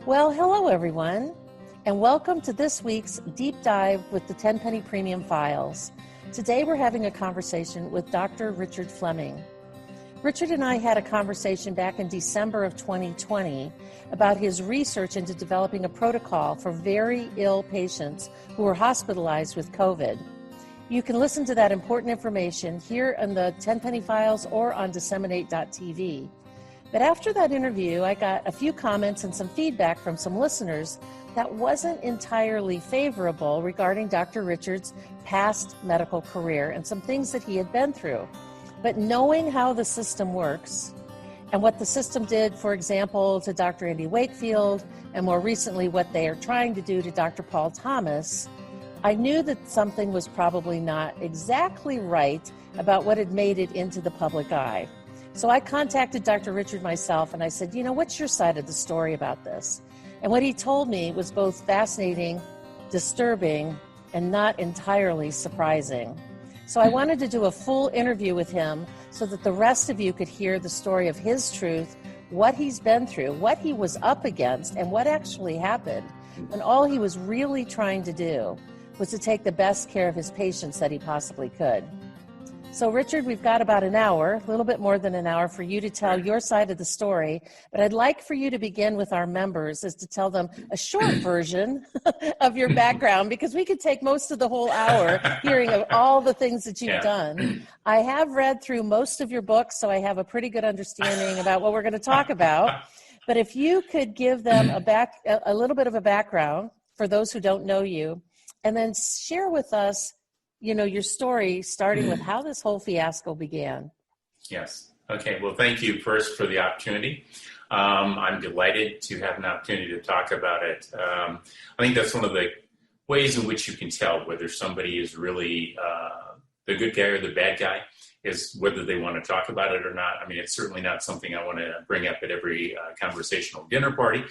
Well, hello everyone, and welcome to this week's Deep Dive with the Tenpenny Premium Files. Today we're having a conversation with Dr. Richard Fleming. Richard and I had a conversation back in December of 2020 about his research into developing a protocol for very ill patients who were hospitalized with COVID. You can listen to that important information here in the Tenpenny Files or on disseminate.tv. But after that interview, I got a few comments and some feedback from some listeners that wasn't entirely favorable regarding Dr. Richard's past medical career and some things that he had been through. But knowing how the system works and what the system did, for example, to Dr. Andy Wakefield, and more recently what they are trying to do to Dr. Paul Thomas, I knew that something was probably not exactly right about what had made it into the public eye. So I contacted Dr. Richard myself and I said, what's your side of the story about this? And what he told me was both fascinating, disturbing, and not entirely surprising. So I wanted to do a full interview with him so that the rest of you could hear the story of his truth, what he's been through, what he was up against, and what actually happened. And all he was really trying to do was to take the best care of his patients that he possibly could. So, Richard, we've got about an hour, a little bit more than an hour for you to tell your side of the story. But I'd like for you to begin with our members is to tell them a short version of your background, because we could take most of the whole hour hearing of all the things that you've done. I have read through most of your books, so I have a pretty good understanding about what we're going to talk about. But if you could give them a little bit of a background for those who don't know you, and then share with us your story, starting with how this whole fiasco began. Yes. Okay. Well, thank you first for the opportunity. I'm delighted to have an opportunity to talk about it. I think that's one of the ways in which you can tell whether somebody is really the good guy or the bad guy, is whether they want to talk about it or not. I mean, it's certainly not something I want to bring up at every conversational dinner party.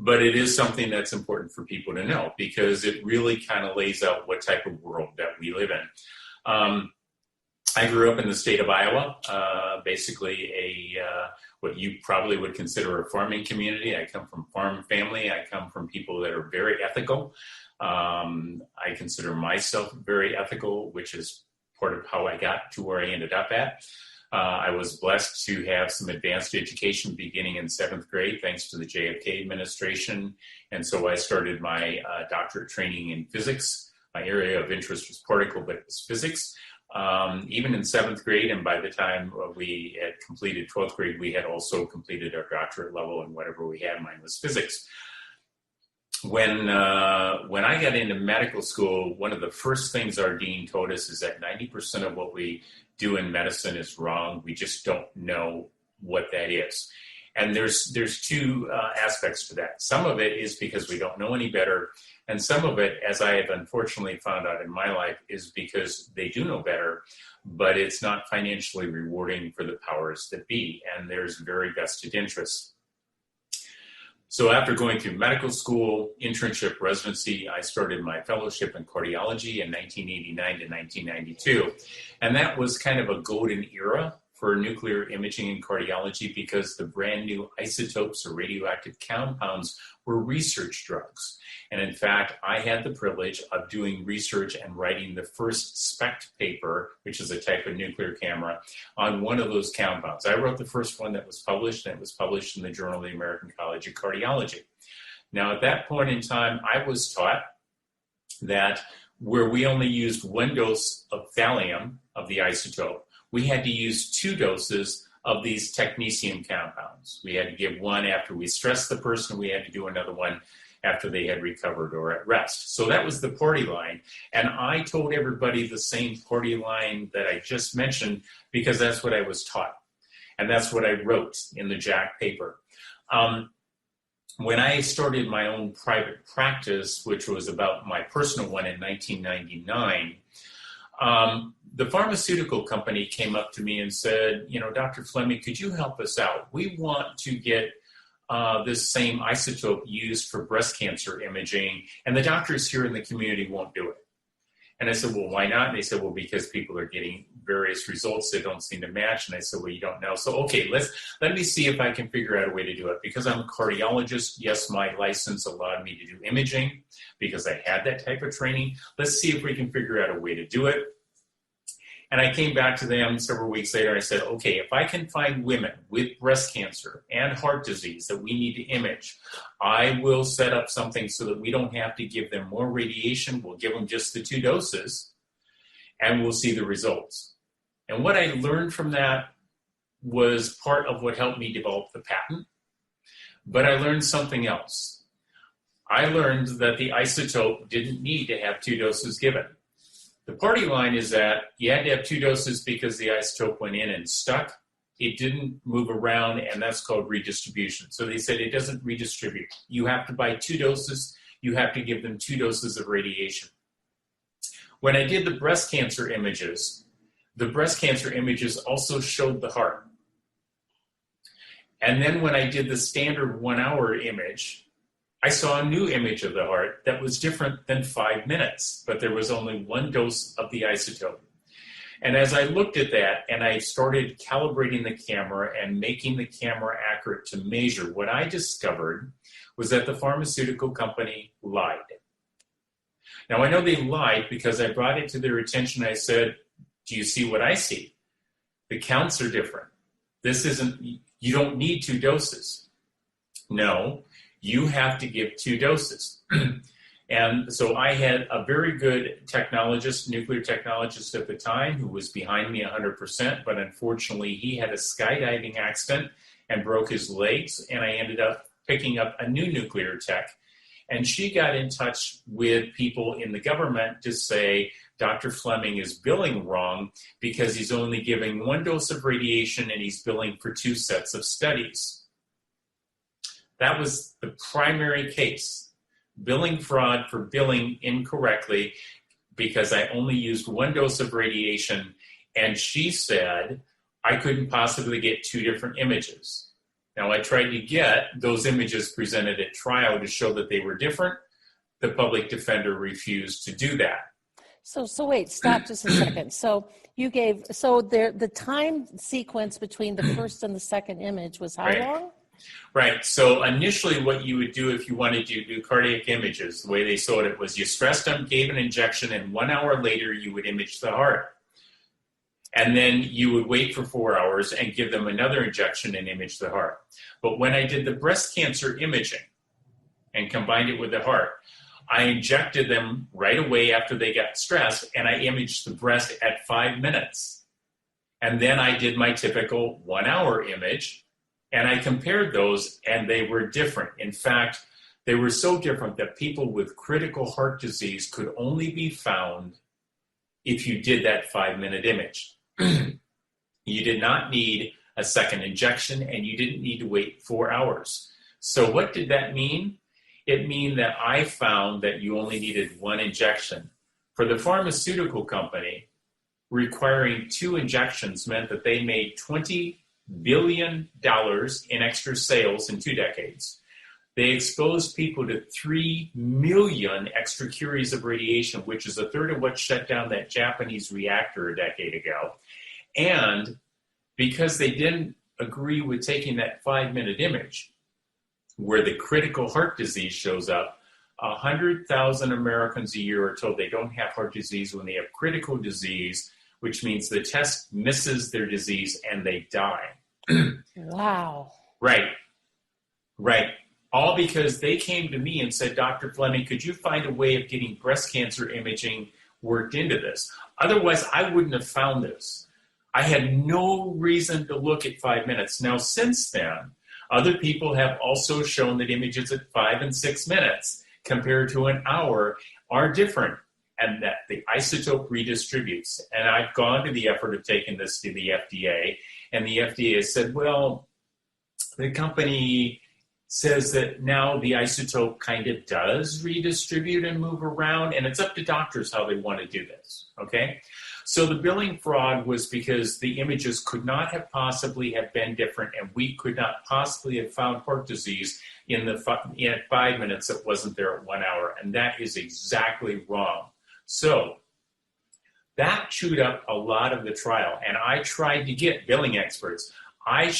But it is something that's important for people to know because it really kind of lays out what type of world that we live in. I grew up in the state of Iowa, basically what you probably would consider a farming community. I come from farm family. I come from people that are very ethical. I consider myself very ethical, which is part of how I got to where I ended up at. I was blessed to have some advanced education beginning in 7th grade, thanks to the JFK administration. And so I started my doctorate training in physics. My area of interest was particle, but it was physics. Even in 7th grade, and by the time we had completed 12th grade, we had also completed our doctorate level, and whatever we had, mine was physics. When I got into medical school, one of the first things our dean told us is that 90% of what we do in medicine is wrong. We just don't know what that is. And there's two aspects to that. Some of it is because we don't know any better. And some of it, as I have unfortunately found out in my life, is because they do know better, but it's not financially rewarding for the powers that be. And there's very vested interests. So after going through medical school, internship, residency, I started my fellowship in cardiology in 1989 to 1992. And that was kind of a golden era for nuclear imaging and cardiology because the brand new isotopes or radioactive compounds were research drugs. And in fact, I had the privilege of doing research and writing the first SPECT paper, which is a type of nuclear camera, on one of those compounds. I wrote the first one that was published, and it was published in the Journal of the American College of Cardiology. Now, at that point in time, I was taught that where we only used one dose of thallium, of the isotope, we had to use 2 doses of these technetium compounds. We had to give one after we stressed the person. We had to do another one after they had recovered or at rest. So that was the party line. And I told everybody the same party line that I just mentioned because that's what I was taught. And that's what I wrote in the JACC paper. When I started my own private practice, which was about my personal one in 1999, the pharmaceutical company came up to me and said, Dr. Fleming, could you help us out? We want to get this same isotope used for breast cancer imaging, and the doctors here in the community won't do it. And I said, well, why not? And they said, well, because people are getting various results that don't seem to match. And I said, well, you don't know. So, okay, let me see if I can figure out a way to do it. Because I'm a cardiologist, yes, my license allowed me to do imaging because I had that type of training. Let's see if we can figure out a way to do it. And I came back to them several weeks later. I said, okay, if I can find women with breast cancer and heart disease that we need to image, I will set up something so that we don't have to give them more radiation. We'll give them just the 2 doses, and we'll see the results. And what I learned from that was part of what helped me develop the patent. But I learned something else. I learned that the isotope didn't need to have 2 doses given. The party line is that you had to have 2 doses because the isotope went in and stuck. It didn't move around, and that's called redistribution. So they said it doesn't redistribute. You have to buy 2 doses. You have to give them 2 doses of radiation. When I did the breast cancer images also showed the heart. And then when I did the standard 1-hour image, I saw a new image of the heart that was different than 5 minutes, but there was only 1 dose of the isotope. And as I looked at that and I started calibrating the camera and making the camera accurate to measure, what I discovered was that the pharmaceutical company lied. Now, I know they lied because I brought it to their attention. I said, do you see what I see? The counts are different. You don't need 2 doses. No. You have to give 2 doses. And so I had a very good nuclear technologist at the time who was behind me 100%, but unfortunately he had a skydiving accident and broke his legs, and I ended up picking up a new nuclear tech. And she got in touch with people in the government to say, Dr. Fleming is billing wrong because he's only giving 1 dose of radiation and he's billing for 2 sets of studies. That was the primary case, billing fraud for billing incorrectly because I only used 1 dose of radiation, and she said I couldn't possibly get 2 different images. Now, I tried to get those images presented at trial to show that they were different. The public defender refused to do that. So wait, stop just a second. So the time sequence between the first and the second image was how long? Right. So initially what you would do if you wanted to do cardiac images, the way they showed it was you stressed them, gave an injection, and 1 hour later you would image the heart. And then you would wait for 4 hours and give them another injection and image the heart. But when I did the breast cancer imaging and combined it with the heart, I injected them right away after they got stressed, and I imaged the breast at 5 minutes. And then I did my typical 1 hour image, and I compared those, and they were different. In fact, they were so different that people with critical heart disease could only be found if you did that 5-minute image. You did not need a second injection, and you didn't need to wait 4 hours. So what did that mean? It means that I found that you only needed 1 injection. For the pharmaceutical company, requiring 2 injections meant that they made $20 billion in extra sales in 2 decades. They exposed people to 3 million extra curies of radiation, which is a third of what shut down that Japanese reactor a decade ago. And because they didn't agree with taking that 5-minute image, where the critical heart disease shows up, 100,000 Americans a year are told they don't have heart disease when they have critical disease, which means the test misses their disease and they die. Wow. Right. All because they came to me and said, Dr. Fleming, could you find a way of getting breast cancer imaging worked into this? Otherwise, I wouldn't have found this. I had no reason to look at 5 minutes. Now, since then, other people have also shown that images at 5 and 6 minutes compared to an hour are different, and that the isotope redistributes. And I've gone to the effort of taking this to the FDA, and the FDA has said, well, the company says that now the isotope kind of does redistribute and move around, and it's up to doctors how they want to do this, okay? So the billing fraud was because the images could not have possibly have been different, and we could not possibly have found heart disease in 5 minutes that wasn't there at 1 hour, and that is exactly wrong. So That chewed up a lot of the trial, and I tried to get billing experts. I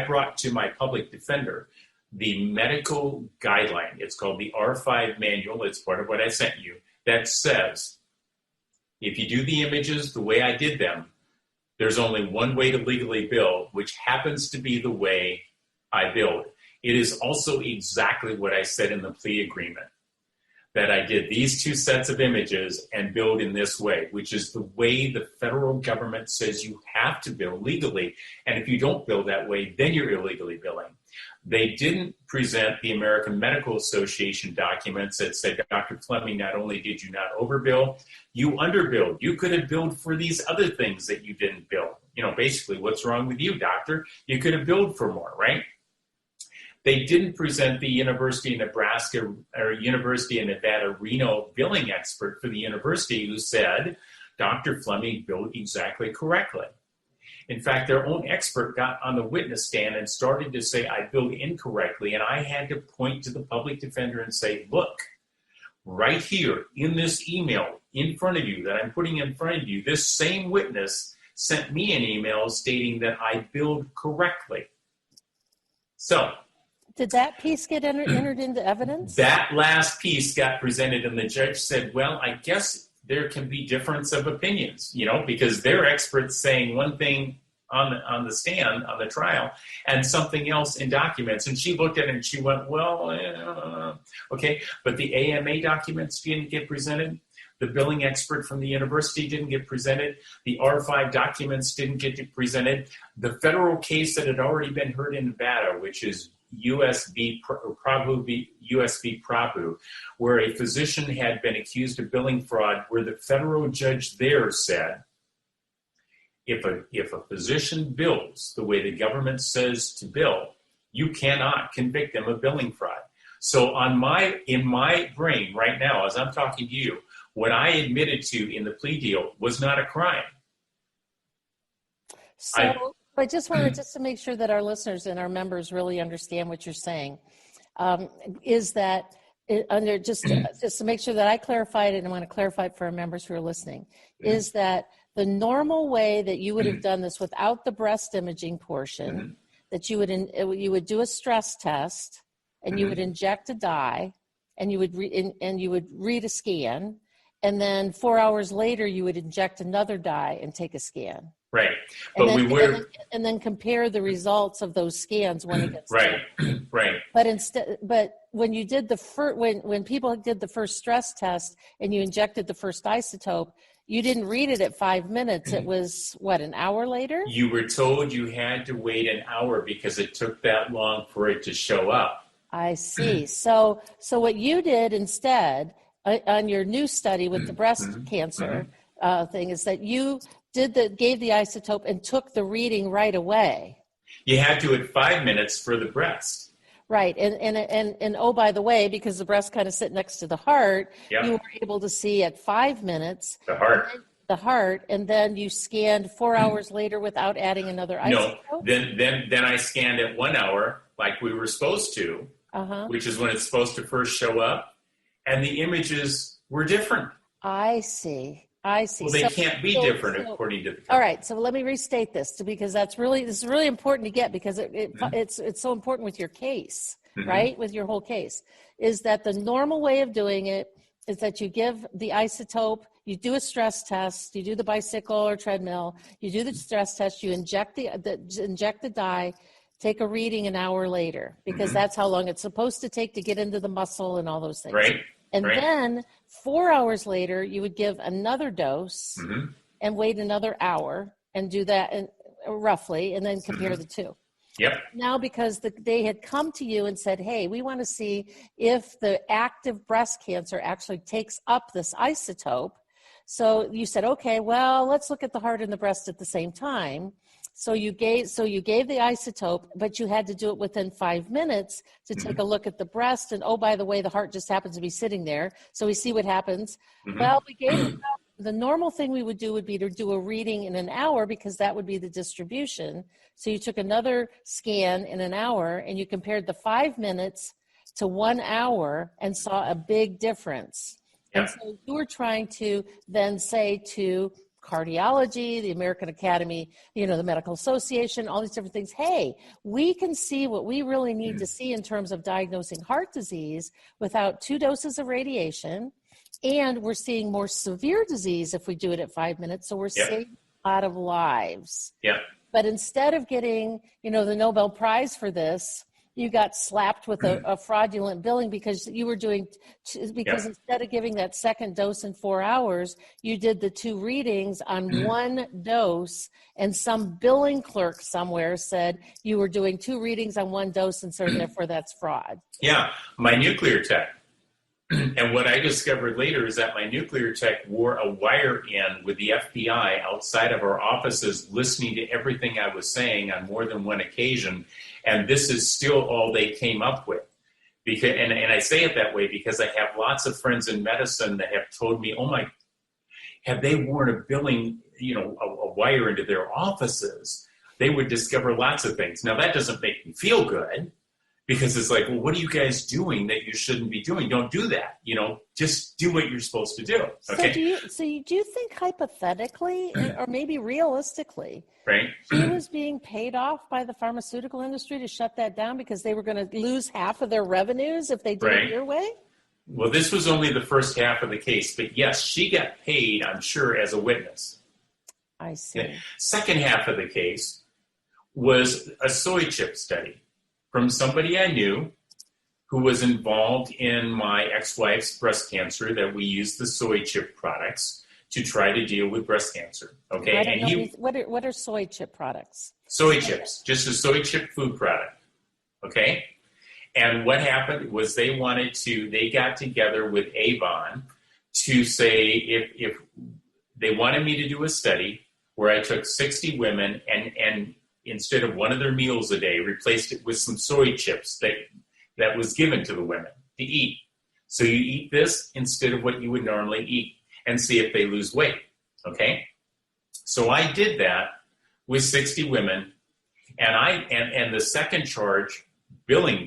brought to my public defender the medical guideline. It's called the R5 manual. It's part of what I sent you that says if you do the images the way I did them, there's only one way to legally bill, which happens to be the way I billed. It is also exactly what I said in the plea agreement, that I did these two sets of images and billed in this way, which is the way the federal government says you have to bill legally. And if you don't bill that way, then you're illegally billing. They didn't present the American Medical Association documents that said, Dr. Fleming, not only did you not overbill, you underbilled. You could have billed for these other things that you didn't bill. Basically, what's wrong with you, doctor? You could have billed for more, right? They didn't present the University of Nebraska or University of Nevada Reno billing expert for the university who said, Dr. Fleming billed exactly correctly. In fact, their own expert got on the witness stand and started to say, I billed incorrectly, and I had to point to the public defender and say, look, right here in this email in front of you that I'm putting in front of you, this same witness sent me an email stating that I billed correctly. So, did that piece get entered into evidence? That last piece got presented, and the judge said, well, I guess there can be difference of opinions, because they're experts saying one thing on the stand, on the trial, and something else in documents. And she looked at it and she went, well, okay, but the AMA documents didn't get presented. The billing expert from the university didn't get presented. The R5 documents didn't get presented. The federal case that had already been heard in Nevada, which is US v. Prabhu, where a physician had been accused of billing fraud, where the federal judge there said, if a physician bills the way the government says to bill, you cannot convict them of billing fraud. So in my brain right now, as I'm talking to you, what I admitted to in the plea deal was not a crime. I just wanted to make sure that our listeners and our members really understand what you're saying. Is that just to make sure that I clarify it, and I want to clarify it for our members who are listening, is that the normal way that you would have done this without the breast imaging portion, that you would do a stress test, and you would inject a dye, and you would read a scan, and then 4 hours later you would inject another dye and take a scan. Right, but and then compare the results of those scans when it gets right. But when you did when people did the first stress test and you injected the first isotope, you didn't read it at 5 minutes. It was an hour later? You were told you had to wait an hour because it took that long for it to show up. I see. So what you did instead on your new study with the breast cancer thing is that you gave the isotope and took the reading right away. You had to at 5 minutes for the breast. Right, and oh, by the way, because the breast kind of sit next to the heart, you were able to see at 5 minutes the heart, and then you scanned 4 hours later without adding another isotope. No, then I scanned at 1 hour like we were supposed to, which is when it's supposed to first show up, and the images were different. I see. Well, they can't be different according to the. All right, so let me restate this because this is really important to get because it's so important with your case, right? With your whole case, is that the normal way of doing it is that you give the isotope, you do a stress test, you do the bicycle or treadmill, you do the stress test, you inject the dye, take a reading an hour later because that's how long it's supposed to take to get into the muscle and all those things. Right. And then 4 hours later, you would give another dose and wait another hour and do that roughly, and then compare the two. Yep. Now, because they had come to you and said, hey, we want to see if the active breast cancer actually takes up this isotope. So you said, okay, well, let's look at the heart and the breast at the same time. So you gave the isotope, but you had to do it within 5 minutes to take a look at the breast. And oh, by the way, the heart just happens to be sitting there. So we see what happens. Well, we gave the normal thing we would do would be to do a reading in an hour because that would be the distribution. So you took another scan in an hour and you compared the 5 minutes to 1 hour and saw a big difference. And so you were trying to then say to cardiology, the American Academy, the Medical Association, all these different things, hey, we can see what we really need to see in terms of diagnosing heart disease without 2 doses of radiation. And we're seeing more severe disease if we do it at 5 minutes. So we're saving a lot of lives. Yeah. But instead of getting, the Nobel Prize for this, you got slapped with a fraudulent billing because you were instead of giving that second dose in 4 hours, you did the 2 readings on 1 dose, and some billing clerk somewhere said you were doing 2 readings on 1 dose, and so therefore that's fraud. Yeah, my nuclear tech. And what I discovered later is that my nuclear tech wore a wire in with the FBI outside of our offices, listening to everything I was saying on more than one occasion. And this is still all they came up with. And I say it that way because I have lots of friends in medicine that have told me, oh my, have they worn a billing, a wire into their offices, they would discover lots of things. Now that doesn't make me feel good. Because it's like, well, what are you guys doing that you shouldn't be doing? Don't do that. Just do what you're supposed to do. Okay. So do you think hypothetically, or maybe realistically, right? He was being paid off by the pharmaceutical industry to shut that down because they were going to lose half of their revenues if they did it your way? Well, this was only the first half of the case, but yes, she got paid, I'm sure, as a witness. I see. The second half of the case was a soy chip study from somebody I knew who was involved in my ex-wife's breast cancer, that we used the soy chip products to try to deal with breast cancer. Okay, and what are soy chip products? Soy chips, just a soy chip food product. Okay, and what happened was they got together with Avon to say if they wanted me to do a study where I took 60 women and instead of one of their meals a day, replaced it with some soy chips that was given to the women to eat. So you eat this instead of what you would normally eat and see if they lose weight, okay? So I did that with 60 women, and the second charge, mail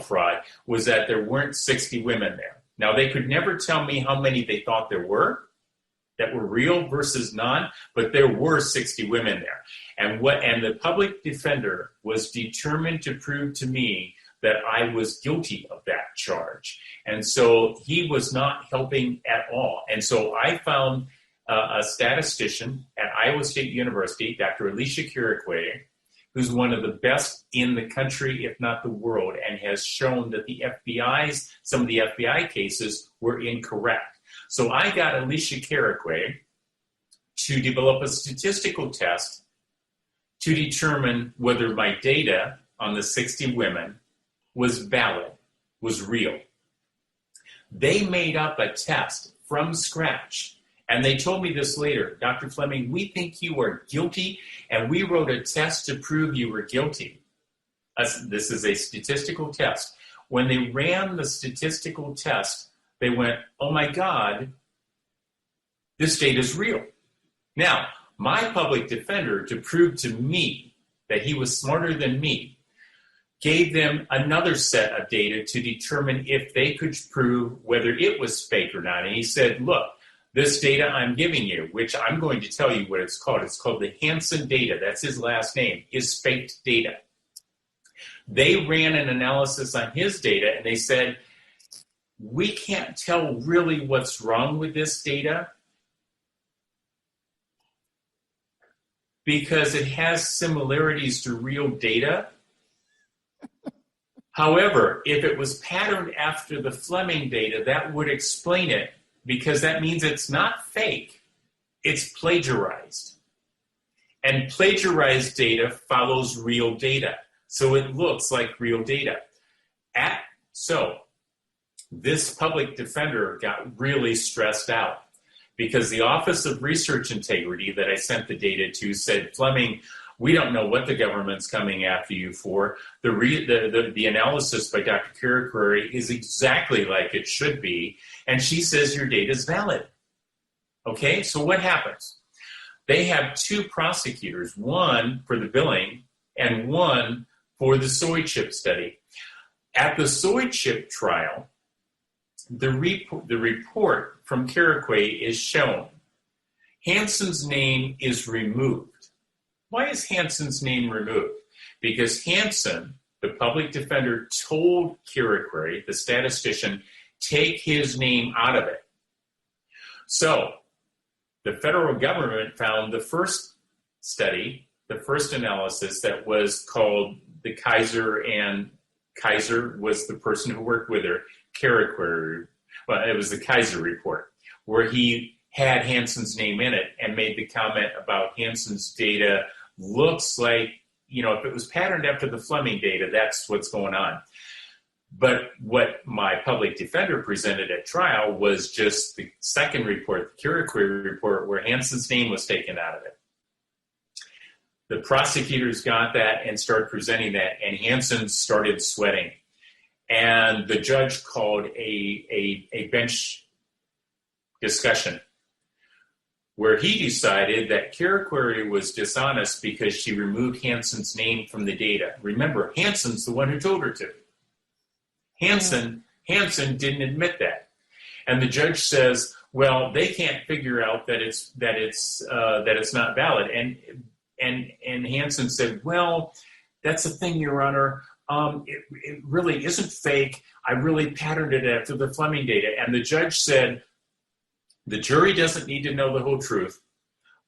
fraud, was that there weren't 60 women there. Now, they could never tell me how many they thought there were, that were real versus non, but there were 60 women there. And the public defender was determined to prove to me that I was guilty of that charge. And so he was not helping at all. And so I found a statistician at Iowa State University, Dr. Alicia Kirikwe, who's one of the best in the country, if not the world, and has shown that some of the FBI cases were incorrect. So I got Alicia Kirikwe to develop a statistical test to determine whether my data on the 60 women was valid, was real. They made up a test from scratch, and they told me this later, Dr. Fleming, we think you are guilty, and we wrote a test to prove you were guilty. This is a statistical test. When they ran the statistical test, they went, oh my God, this data is real. Now, my public defender, to prove to me that he was smarter than me, gave them another set of data to determine if they could prove whether it was fake or not. And he said, look, this data I'm giving you, which I'm going to tell you what it's called the Hansen data, that's his last name, is faked data. They ran an analysis on his data, and they said, we can't tell really what's wrong with this data because it has similarities to real data. However, if it was patterned after the Fleming data, that would explain it, because that means it's not fake, it's plagiarized. And plagiarized data follows real data, so it looks like real data. So this public defender got really stressed out because the Office of Research Integrity that I sent the data to said, Fleming, we don't know what the government's coming after you for. The analysis by Dr. Kirikwe is exactly like it should be, and she says your data is valid. Okay, so what happens? They have 2 prosecutors, one for the billing and one for the soy chip study. At the soy chip trial, the report from Carriquay is shown. Hansen's name is removed. Why is Hansen's name removed? Because Hansen, the public defender, told Carriquay, the statistician, take his name out of it. So the federal government found the first study, the first analysis that was called the Kaiser, and Kaiser was the person who worked with her, Carriquay, well, it was the Kaiser report, where he had Hansen's name in it and made the comment about Hansen's data looks like, if it was patterned after the Fleming data, that's what's going on. But what my public defender presented at trial was just the second report, the Carriquay report, where Hansen's name was taken out of it. The prosecutors got that and started presenting that, and Hansen started sweating. And the judge called a bench discussion where he decided that Carriquay was dishonest because she removed Hansen's name from the data. Remember, Hansen's the one who told her to. Hansen didn't admit that. And the judge says, well, they can't figure out that it's not valid. And Hansen said, well, that's the thing, Your Honor. It really isn't fake. I really patterned it after the Fleming data. And the judge said, the jury doesn't need to know the whole truth.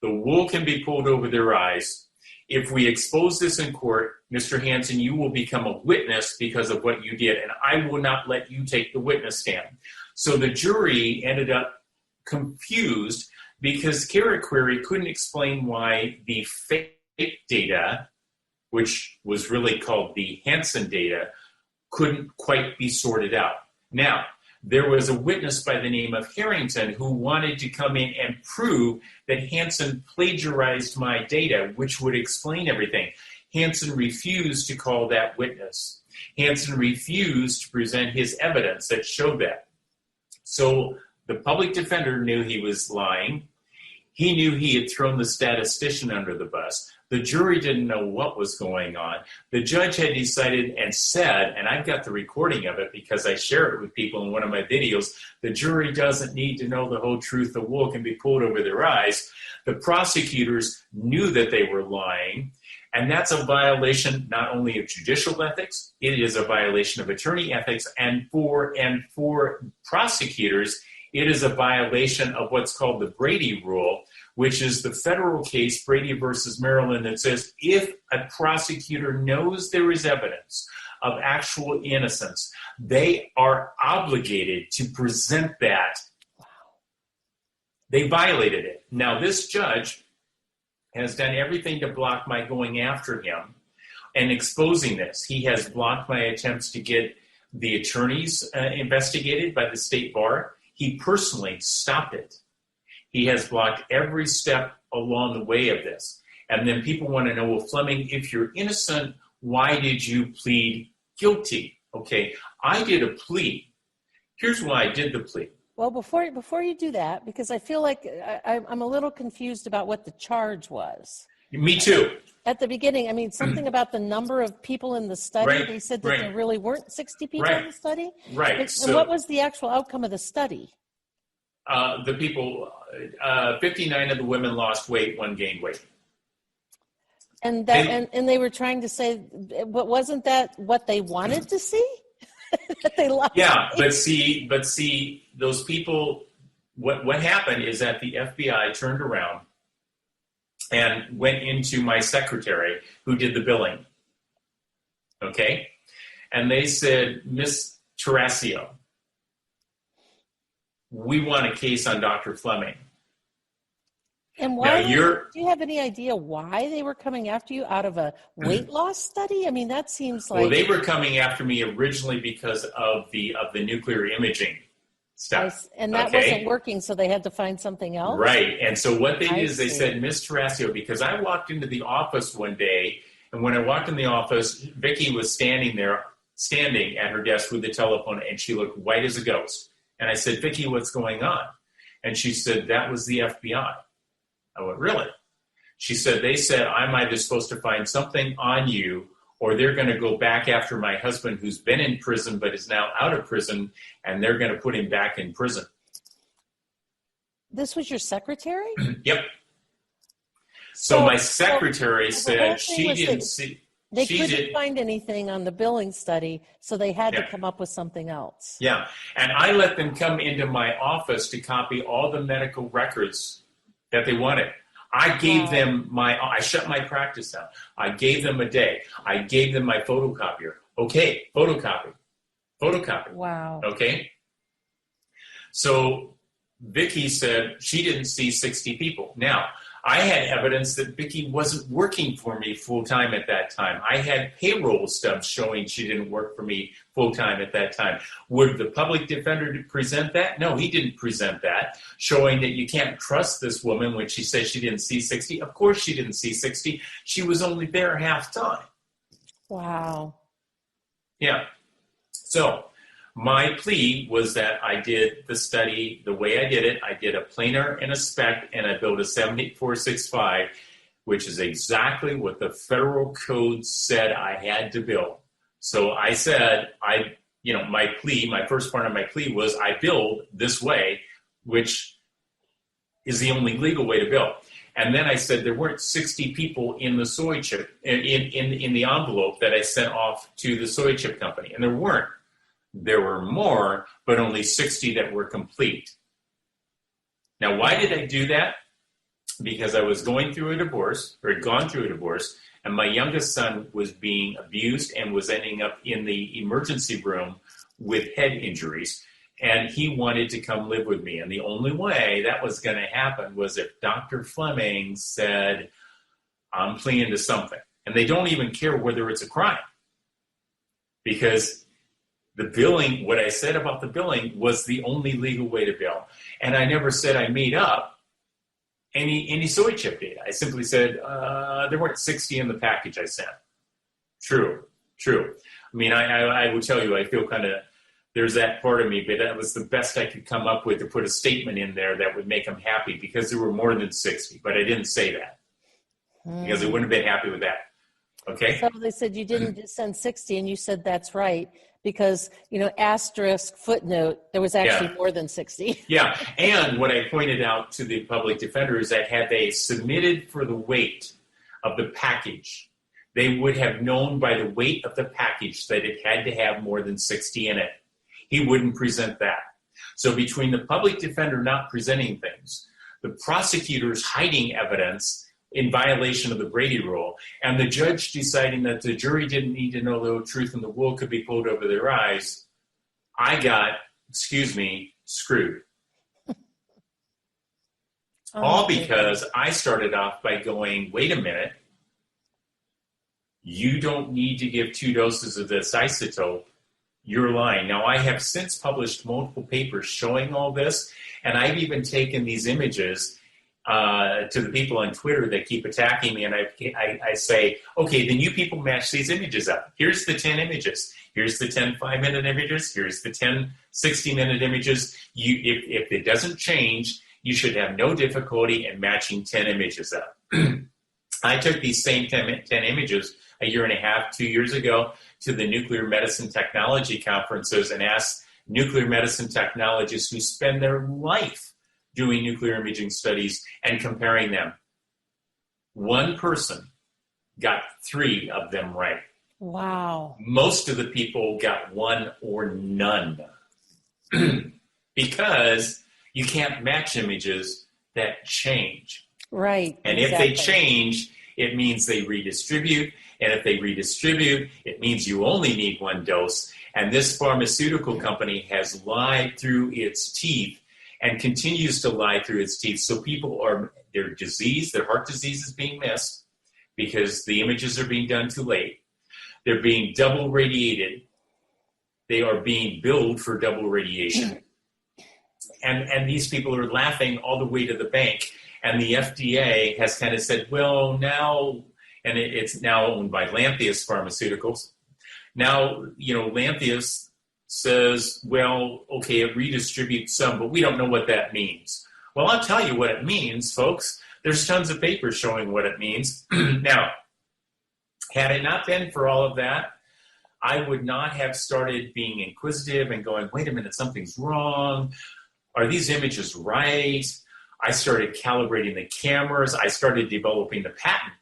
The wool can be pulled over their eyes. If we expose this in court, Mr. Hansen, you will become a witness because of what you did, and I will not let you take the witness stand. So the jury ended up confused because Carriquay couldn't explain why the fake data, which was really called the Hansen data, couldn't quite be sorted out. Now, there was a witness by the name of Harrington who wanted to come in and prove that Hansen plagiarized my data, which would explain everything. Hansen refused to call that witness. Hansen refused to present his evidence that showed that. So the public defender knew he was lying. He knew he had thrown the statistician under the bus. The jury didn't know what was going on. The judge had decided and said, and I've got the recording of it because I share it with people in one of my videos, the jury doesn't need to know the whole truth. The wool can be pulled over their eyes. The prosecutors knew that they were lying, and that's a violation not only of judicial ethics, it is a violation of attorney ethics, and for prosecutors, it is a violation of what's called the Brady rule, which is the federal case, Brady versus Maryland, that says if a prosecutor knows there is evidence of actual innocence, they are obligated to present that. They violated it. Now, this judge has done everything to block my going after him and exposing this. He has blocked my attempts to get the attorneys investigated by the state bar. He personally stopped it. He has blocked every step along the way of this. And then people want to know, well, Fleming, if you're innocent, why did you plead guilty? Okay, I did a plea. Here's why I did the plea. Well, before you do that, because I feel like I'm a little confused about what the charge was. Me too. At the beginning, I mean, something about the number of people in the study. Right, they said that there really weren't 60 people in the study. Right. And what was the actual outcome of the study? The people, 59 of the women lost weight, one gained weight. And they were trying to say, but wasn't that what they wanted to see? That they lost weight? but see, those people, what happened is that the FBI turned around and went into my secretary who did the billing. Okay? And they said, Miss Terrasio, we want a case on Dr. Fleming. And why? Do you have any idea why they were coming after you out of a weight loss study? I mean, that seems like. Well, they were coming after me originally because of the nuclear imaging stuff. And that wasn't working, so they had to find something else? Right. And so what they did is they said, Miss Terrasio, because I walked into the office one day, and when I walked in the office, Vicki was standing at her desk with the telephone, and she looked white as a ghost. And I said, Vicki, what's going on? And she said, that was the FBI. I went, really? She said, they said I'm either supposed to find something on you or they're going to go back after my husband who's been in prison but is now out of prison, and they're going to put him back in prison. This was your secretary? Yep. So my secretary said she didn't see. They couldn't find anything on the billing study, so they had to come up with something else. Yeah, and I let them come into my office to copy all the medical records that they wanted. I gave them I shut my practice down. I gave them a day. I gave them my photocopier. Okay, photocopy. Wow. Okay. So Vicki said she didn't see 60 people. Now, I had evidence that Vicki wasn't working for me full-time at that time. I had payroll stubs showing she didn't work for me full-time at that time. Would the public defender present that? No, he didn't present that, showing that you can't trust this woman when she says she didn't see 60. Of course she didn't see 60. She was only there half-time. Wow. Yeah. So my plea was that I did the study the way I did it. I did a planar and a spec, and I built a 78465, which is exactly what the federal code said I had to build. So I said, my first part of my plea was I build this way, which is the only legal way to build. And then I said there weren't 60 people in the soy chip, in the envelope that I sent off to the soy chip company, and there weren't. There were more, but only 60 that were complete. Now, why did I do that? Because I was going through a divorce, or had gone through a divorce, and my youngest son was being abused and was ending up in the emergency room with head injuries, and he wanted to come live with me. And the only way that was going to happen was if Dr. Fleming said, I'm pleading to something. And they don't even care whether it's a crime, because the billing, what I said about the billing was the only legal way to bill. And I never said I made up any soy chip data. I simply said there weren't 60 in the package I sent. True. I mean, I will tell you, I feel kind of, there's that part of me, but that was the best I could come up with to put a statement in there that would make them happy, because there were more than 60, but I didn't say that because they wouldn't have been happy with that. Okay. So they said you didn't just send 60, and you said that's right, because, asterisk footnote, there was actually more than 60. Yeah, and what I pointed out to the public defender is that had they submitted for the weight of the package, they would have known by the weight of the package that it had to have more than 60 in it. He wouldn't present that. So between the public defender not presenting things, the prosecutors hiding evidence in violation of the Brady rule, and the judge deciding that the jury didn't need to know the truth and the wool could be pulled over their eyes, I got, screwed. All because I started off by going, wait a minute, you don't need to give 2 doses of this isotope. You're lying. Now, I have since published multiple papers showing all this, and I've even taken these images to the people on Twitter that keep attacking me, and I say, okay, then you people match these images up. Here's the 10 images. Here's the 10 5-minute images. Here's the 10 60-minute images. If it doesn't change, you should have no difficulty in matching 10 images up. I took these same 10 images a year and a half, 2 years ago, to the nuclear medicine technology conferences and asked nuclear medicine technologists who spend their life doing nuclear imaging studies and comparing them. One person got 3 of them right. Wow. Most of the people got 1 or none because you can't match images that change. Right. And exactly. if they change, it means they redistribute. And if they redistribute, it means you only need 1 dose. And this pharmaceutical company has lied through its teeth and continues to lie through its teeth. So people their heart disease is being missed because the images are being done too late. They're being double radiated. They are being billed for double radiation. And these people are laughing all the way to the bank. And the FDA has kind of said, well, now, and it's now owned by Lantheus Pharmaceuticals. Now, Lantheus says, well, okay, it redistributes some, but we don't know what that means. Well, I'll tell you what it means, folks. There's tons of papers showing what it means. Now, Had it not been for all of that, I would not have started being inquisitive and going, wait a minute, something's wrong. Are these images right? I started calibrating the cameras. I started developing the patent.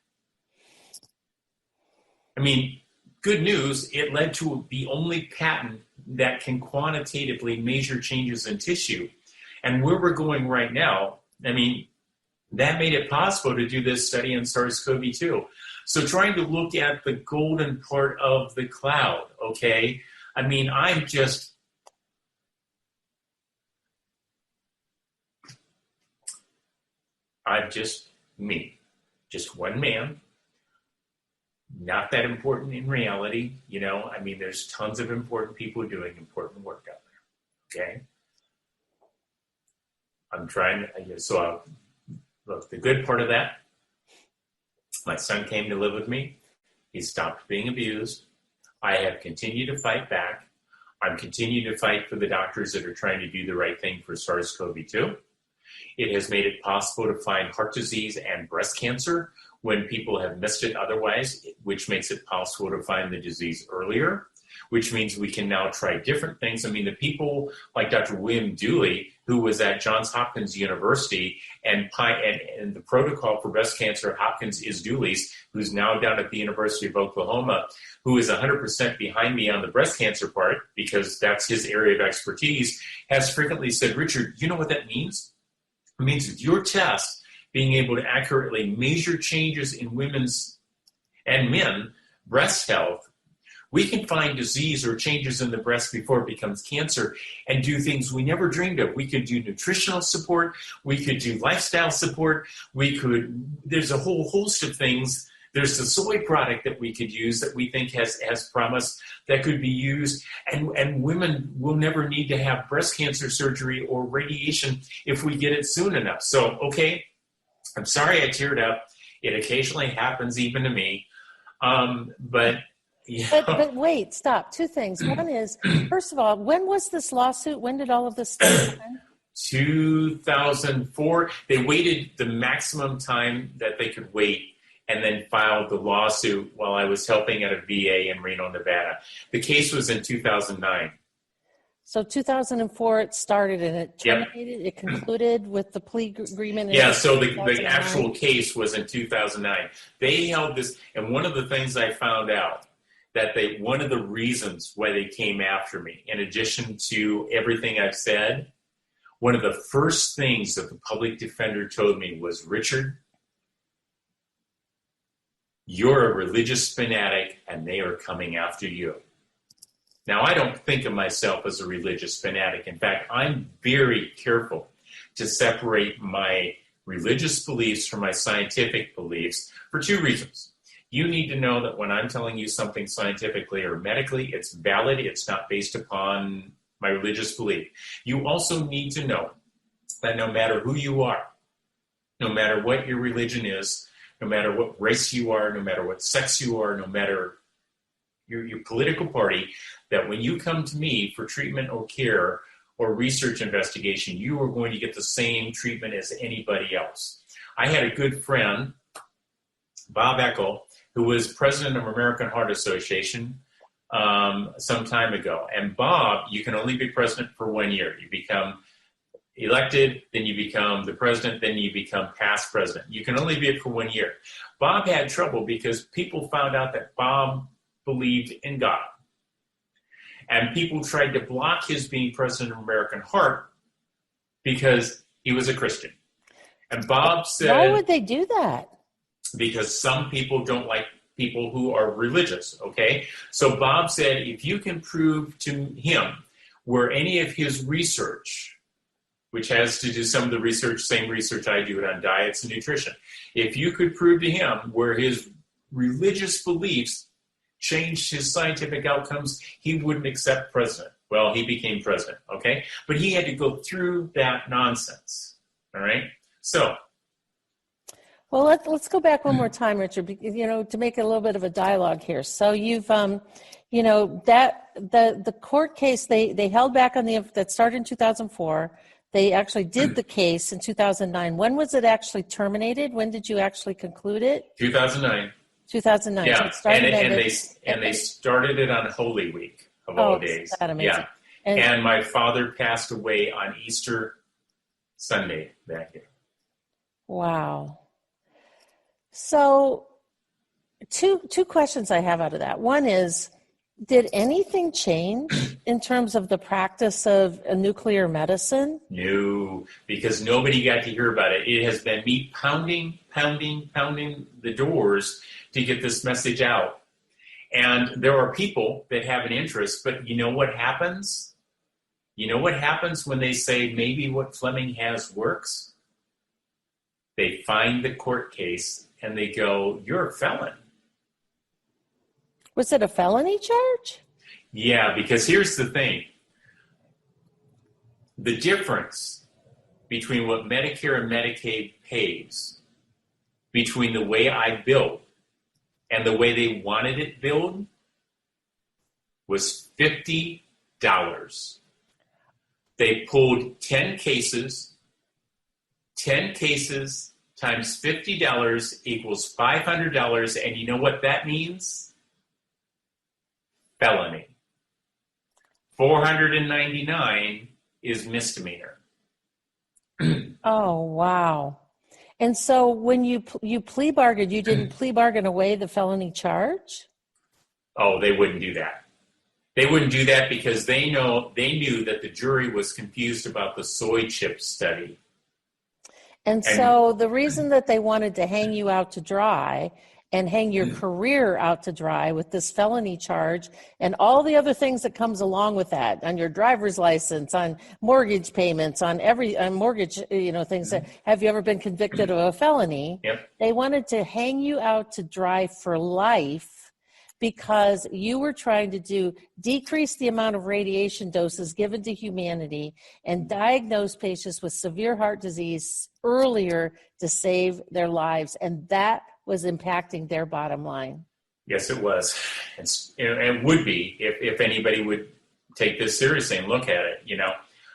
I mean, good news, it led to the only patent that can quantitatively measure changes in tissue. And where we're going right now, I mean, that made it possible to do this study in SARS-CoV-2. So trying to look at the golden part of the cloud, okay? I mean, I'm just me, just one man, not that important in reality, you know? I mean, there's tons of important people doing important work out there, okay? I'm trying to, so look, the good part of that, my son came to live with me. He stopped being abused. I have continued to fight back. I'm continuing to fight for the doctors that are trying to do the right thing for SARS-CoV-2. It has made it possible to find heart disease and breast cancer when people have missed it otherwise, which makes it possible to find the disease earlier, which means we can now try different things. I mean, the people like Dr. William Dooley, who was at Johns Hopkins University, and the protocol for breast cancer at Hopkins is Dooley's, who's now down at the University of Oklahoma, who is 100% behind me on the breast cancer part, because that's his area of expertise, has frequently said, Richard, you know what that means? It means with your test, being able to accurately measure changes in women's and men breast health, we can find disease or changes in the breast before it becomes cancer and do things we never dreamed of. We could do nutritional support. We could do lifestyle support. There's a whole host of things. There's the soy product that we could use that we think has promise that could be used. And women will never need to have breast cancer surgery or radiation if we get it soon enough. So, okay, I'm sorry I teared up. It occasionally happens even to me. But wait, stop. Two things. One is, first of all, when was this lawsuit? When did all of this stuff happen? 2004. They waited the maximum time that they could wait and then filed the lawsuit while I was helping at a VA in Reno, Nevada. The case was in 2009. So 2004 it started and it terminated, It concluded with the plea agreement. Yeah, so the actual case was in 2009. They held this, and one of the things I found out, one of the reasons why they came after me, in addition to everything I've said, one of the first things that the public defender told me was, Richard, you're a religious fanatic and they are coming after you. Now, I don't think of myself as a religious fanatic. In fact, I'm very careful to separate my religious beliefs from my scientific beliefs for two reasons. You need to know that when I'm telling you something scientifically or medically, it's valid. It's not based upon my religious belief. You also need to know that no matter who you are, no matter what your religion is, no matter what race you are, no matter what sex you are, no matter your political party, that when you come to me for treatment or care or research investigation, you are going to get the same treatment as anybody else. I had a good friend, Bob Eckel, who was president of American Heart Association some time ago. And Bob, you can only be president for 1 year. You become elected, then you become the president, then you become past president. You can only be it for 1 year. Bob had trouble because people found out that Bob believed in God. And people tried to block his being president of American Heart because he was a Christian. And Bob said... Why would they do that? Because some people don't like people who are religious, okay? So Bob said, if you can prove to him where any of his research, which has to do some of the research, same research I do on diets and nutrition, if you could prove to him where his religious beliefs changed his scientific outcomes, he wouldn't accept president. Well, he became president, okay? But he had to go through that nonsense, all right? So... Well, let's go back one more time, Richard, to make a little bit of a dialogue here. So you've, that the court case, they held back on that started in 2004. They actually did the case in 2009. When was it actually terminated? When did you actually conclude it? 2009. 2009. So Yeah, it started and they started it on Holy Week of oh, all is days. that amazing? Yeah, And and my father passed away on Easter Sunday that year. wow. So two questions I have out of that. One is, did anything change in terms of the practice of nuclear medicine? No, because nobody got to hear about it. It has been me pounding the doors to get this message out. And there are people that have an interest, but you know what happens? You know what happens when they say maybe what Fleming has works? They find the court case and they go, "You're a felon." Was it a felony charge? Yeah, because here's the thing. The difference between what Medicare and Medicaid pays, between the way I billed and the way they wanted it billed, was $50. They pulled 10 cases. 10 cases times $50 equals $500. And you know what that means? Felony. 499 is misdemeanor. Oh, wow. And so when you plea bargained, you didn't plea bargain away the felony charge? Oh, they wouldn't do that. They wouldn't do that because they knew that the jury was confused about the soy chip study. And so the reason that they wanted to hang you out to dry and hang your career out to dry with this felony charge and all the other things that comes along with that, on your driver's license, on mortgage payments, on mortgage, things that, have you ever been convicted of a felony? Yep. They wanted to hang you out to dry for life because you were trying to decrease the amount of radiation doses given to humanity and diagnose patients with severe heart disease earlier to save their lives. And that was impacting their bottom line. Yes, it was. And it would be if anybody would take this seriously and look at it,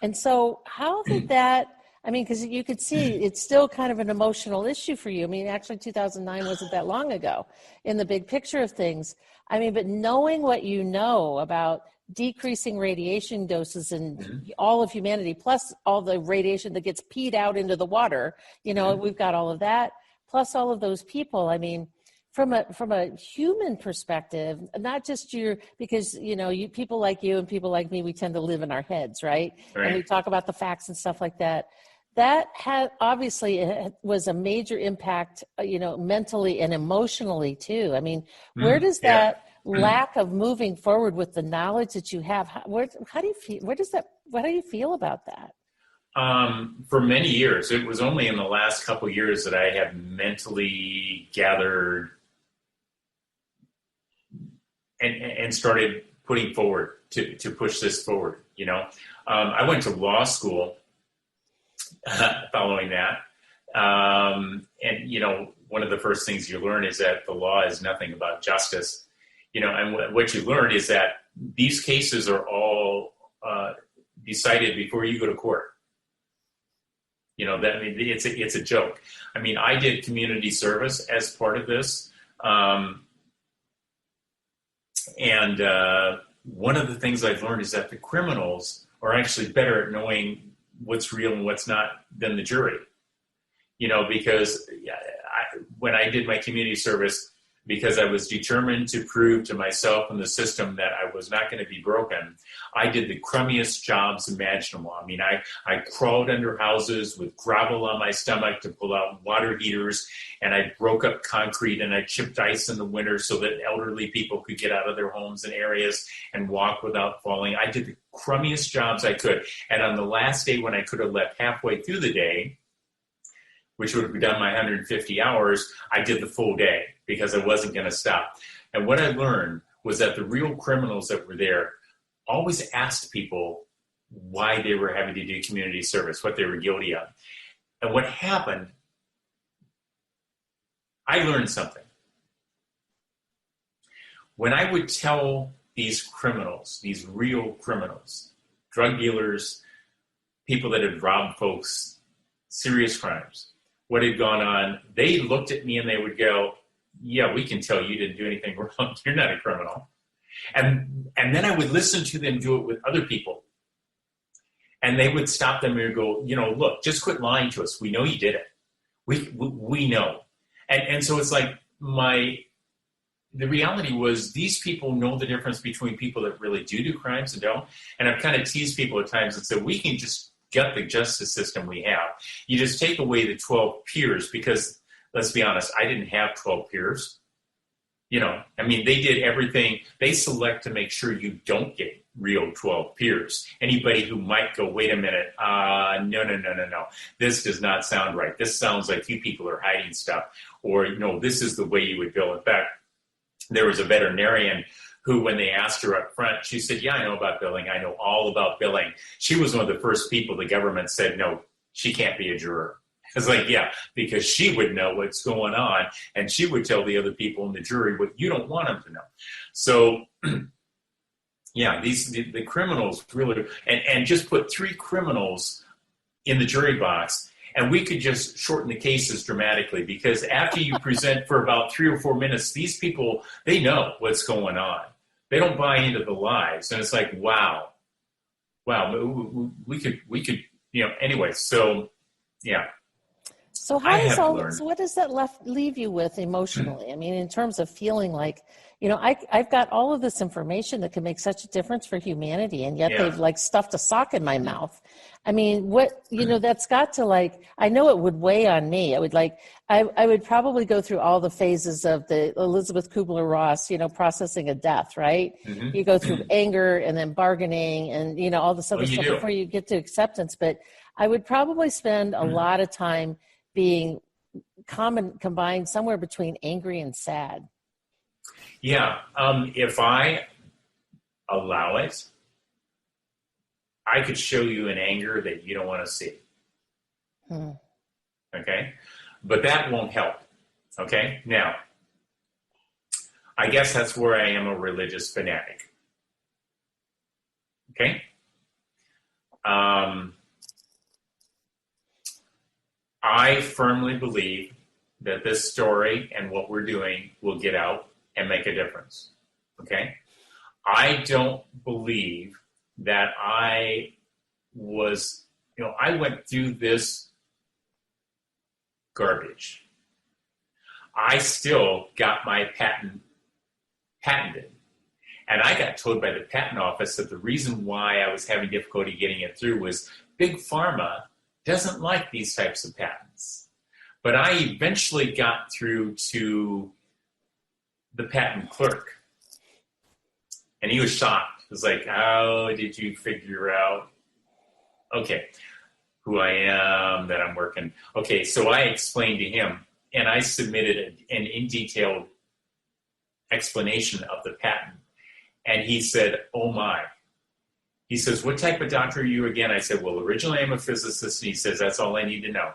And so how did that, because you could see it's still kind of an emotional issue for you. Actually, 2009 wasn't that long ago in the big picture of things. But knowing what you know about decreasing radiation doses in all of humanity, plus all the radiation that gets peed out into the water, we've got all of that, plus all of those people. From a human perspective, not just because people like you and people like me, we tend to live in our heads, right? And we talk about the facts and stuff like that. That was a major impact, mentally and emotionally too. Where does that lack of moving forward with the knowledge that you have? How do you feel? What do you feel about that? For many years, it was only in the last couple of years that I have mentally gathered and started putting forward to push this forward. I went to law school following that. One of the first things you learn is that the law is nothing about justice. And what you learn is that these cases are all decided before you go to court. It's a joke. I did community service as part of this. And one of the things I've learned is that the criminals are actually better at knowing what's real and what's not than the jury. Because when I did my community service, because I was determined to prove to myself and the system that I was not going to be broken, I did the crummiest jobs imaginable. I crawled under houses with gravel on my stomach to pull out water heaters, and I broke up concrete and I chipped ice in the winter so that elderly people could get out of their homes and areas and walk without falling. I did the crummiest jobs I could. And on the last day when I could have left halfway through the day, which would have done my 150 hours, I did the full day because I wasn't going to stop. And what I learned was that the real criminals that were there always asked people why they were having to do community service, what they were guilty of. And what happened, I learned something. When I would tell these criminals, these real criminals, drug dealers, people that had robbed folks, serious crimes, what had gone on, they looked at me and they would go, yeah, we can tell you didn't do anything wrong. You're not a criminal. And then I would listen to them do it with other people. And they would stop them and go, look, just quit lying to us. We know you did it. We know. And so it's like the reality was these people know the difference between people that really do crimes and don't. And I've kind of teased people at times and said, we can just gut the justice system we have. You just take away the 12 peers because, let's be honest, I didn't have 12 peers. They did everything. They select to make sure you don't get real 12 peers. Anybody who might go, wait a minute, no. This does not sound right. This sounds like you people are hiding stuff. Or, this is the way you would bill. In fact, there was a veterinarian who, when they asked her up front, she said, yeah, I know about billing. I know all about billing. She was one of the first people the government said, no, she can't be a juror. It's like, yeah, because she would know what's going on, and she would tell the other people in the jury what you don't want them to know. So, yeah, the criminals really, and just put 3 criminals in the jury box, and we could just shorten the cases dramatically, because after you present for about 3 or 4 minutes, these people, they know what's going on. They don't buy into the lies, and it's like, wow, we could, anyway. So, yeah. So what does that leave you with emotionally? I mean, in terms of feeling like, I've got all of this information that can make such a difference for humanity, and yet they've like stuffed a sock in my mouth. I mean, that's got to I know it would weigh on me. I would probably go through all the phases of the Elizabeth Kubler-Ross, processing a death, right? Mm-hmm. You go through anger and then bargaining and, all this other stuff before you get to acceptance. But I would probably spend a lot of time being combined somewhere between angry and sad. Yeah. If I allow it, I could show you an anger that you don't want to see. Okay? But that won't help. Okay? Now, I guess that's where I am a religious fanatic. Okay? I firmly believe that this story and what we're doing will get out and make a difference. Okay? I don't believe that I was, I went through this garbage. I still got my patented. And I got told by the patent office that the reason why I was having difficulty getting it through was Big Pharma doesn't like these types of patents. But I eventually got through to the patent clerk. And he was shocked. He was like, how did you figure out, who I am, that I'm working? Okay, so I explained to him, and I submitted an in-detailed explanation of the patent. And he said, oh my. He says, what type of doctor are you again? I said, well, originally I'm a physicist. And he says, that's all I need to know.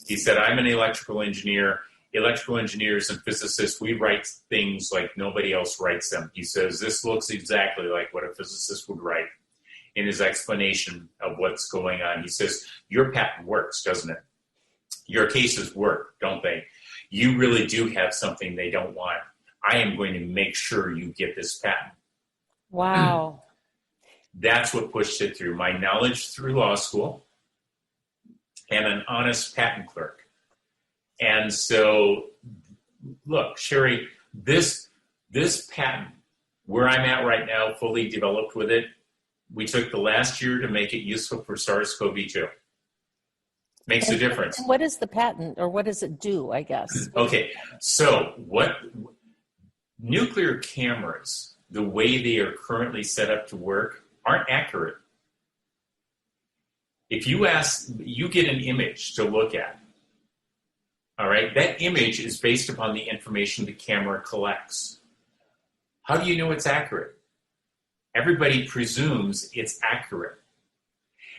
He said, I'm an electrical engineer. Electrical engineers and physicists, we write things like nobody else writes them. He says, this looks exactly like what a physicist would write in his explanation of what's going on. He says, your patent works, doesn't it? Your cases work, don't they? You really do have something they don't want. I am going to make sure you get this patent. Wow. That's what pushed it through. My knowledge through law school and an honest patent clerk. And so, look, Sherri, this patent, where I'm at right now, fully developed with it, we took the last year to make it useful for SARS-CoV-2. Makes a difference. And what is the patent, or what does it do, I guess? Okay, so what nuclear cameras, the way they are currently set up to work, aren't accurate. If you get an image to look at, all right, that image is based upon the information the camera collects. How do you know it's accurate? Everybody presumes it's accurate.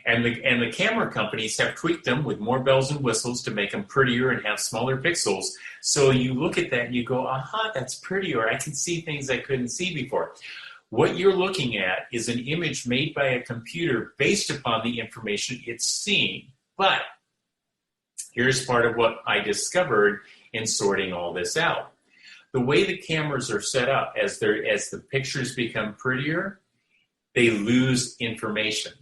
And the camera companies have tweaked them with more bells and whistles to make them prettier and have smaller pixels. So you look at that and you go, aha, that's prettier. I can see things I couldn't see before. What you're looking at is an image made by a computer based upon the information it's seeing. But here's part of what I discovered in sorting all this out. the way the cameras are set up, as the pictures become prettier, they lose information.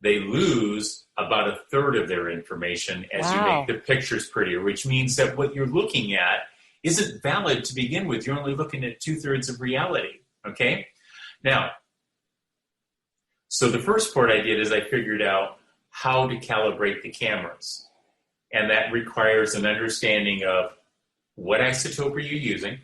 They lose about a third of their information as you make the pictures prettier, which means that what you're looking at isn't valid to begin with. You're only looking at 2/3 of reality, okay? Now, so the first part I did is I figured out how to calibrate the cameras. And that requires an understanding of what isotope are you using,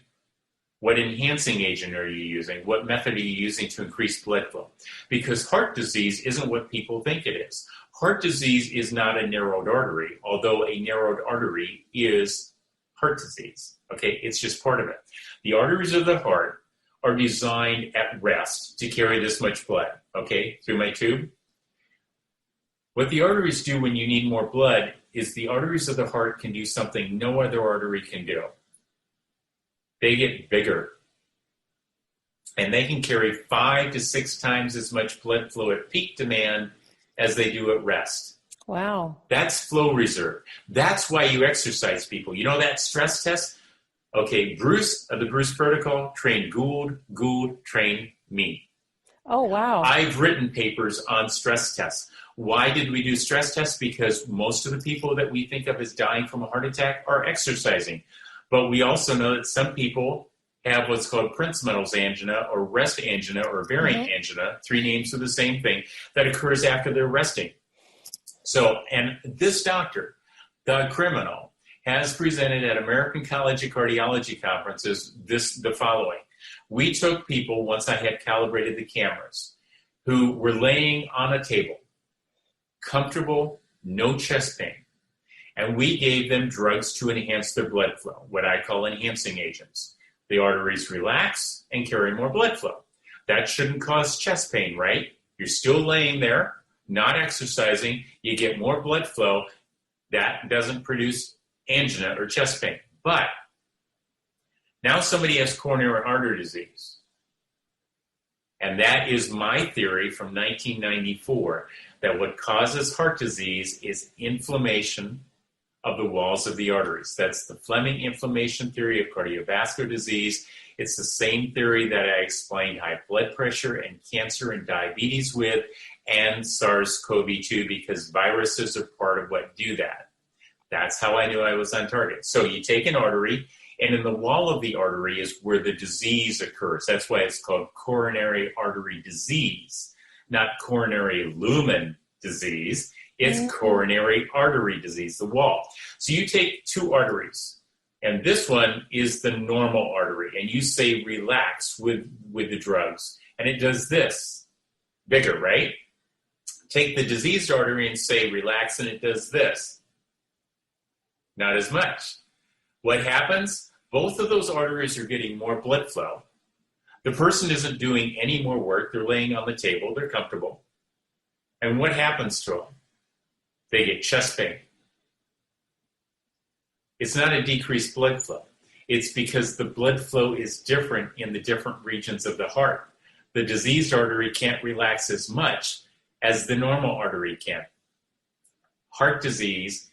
what enhancing agent are you using, what method are you using to increase blood flow? Because heart disease isn't what people think it is. Heart disease is not a narrowed artery, although a narrowed artery is heart disease, okay? It's just part of it. The arteries of the heart are designed at rest to carry this much blood, okay, through my tube. What the arteries do when you need more blood is the arteries of the heart can do something no other artery can do. They get bigger. And they can carry 5 to 6 times as much blood flow at peak demand as they do at rest. Wow. That's flow reserve. That's why you exercise, people. You know that stress test? Okay, Bruce, of the Bruce Protocol, trained Gould, Gould trained me. Oh, wow. I've written papers on stress tests. Why did we do stress tests? Because most of the people that we think of as dying from a heart attack are exercising. But we also know that some people have what's called Prinzmetal's angina or rest angina or variant angina, 3 names for the same thing, that occurs after they're resting. So, and this doctor, the criminal, has presented at American College of Cardiology conferences the following. We took people, once I had calibrated the cameras, who were laying on a table, comfortable, no chest pain, and we gave them drugs to enhance their blood flow, what I call enhancing agents. The arteries relax and carry more blood flow. That shouldn't cause chest pain, right? You're still laying there, not exercising, you get more blood flow. That doesn't produce angina or chest pain. But now somebody has coronary artery disease. And that is my theory from 1994, that what causes heart disease is inflammation of the walls of the arteries. That's the Fleming inflammation theory of cardiovascular disease. It's the same theory that I explained high blood pressure and cancer and diabetes with, and SARS-CoV-2, because viruses are part of what do that. That's how I knew I was on target. So you take an artery, and in the wall of the artery is where the disease occurs. That's why it's called coronary artery disease, not coronary lumen disease. It's coronary artery disease, the wall. So you take 2 arteries, and this one is the normal artery, and you say relax with the drugs, and it does this. Bigger, right? Take the diseased artery and say relax, and it does this. Not as much. What happens? Both of those arteries are getting more blood flow. The person isn't doing any more work. They're laying on the table. They're comfortable. And what happens to them? They get chest pain. It's not a decreased blood flow. It's because the blood flow is different in the different regions of the heart. The diseased artery can't relax as much as the normal artery can. Heart disease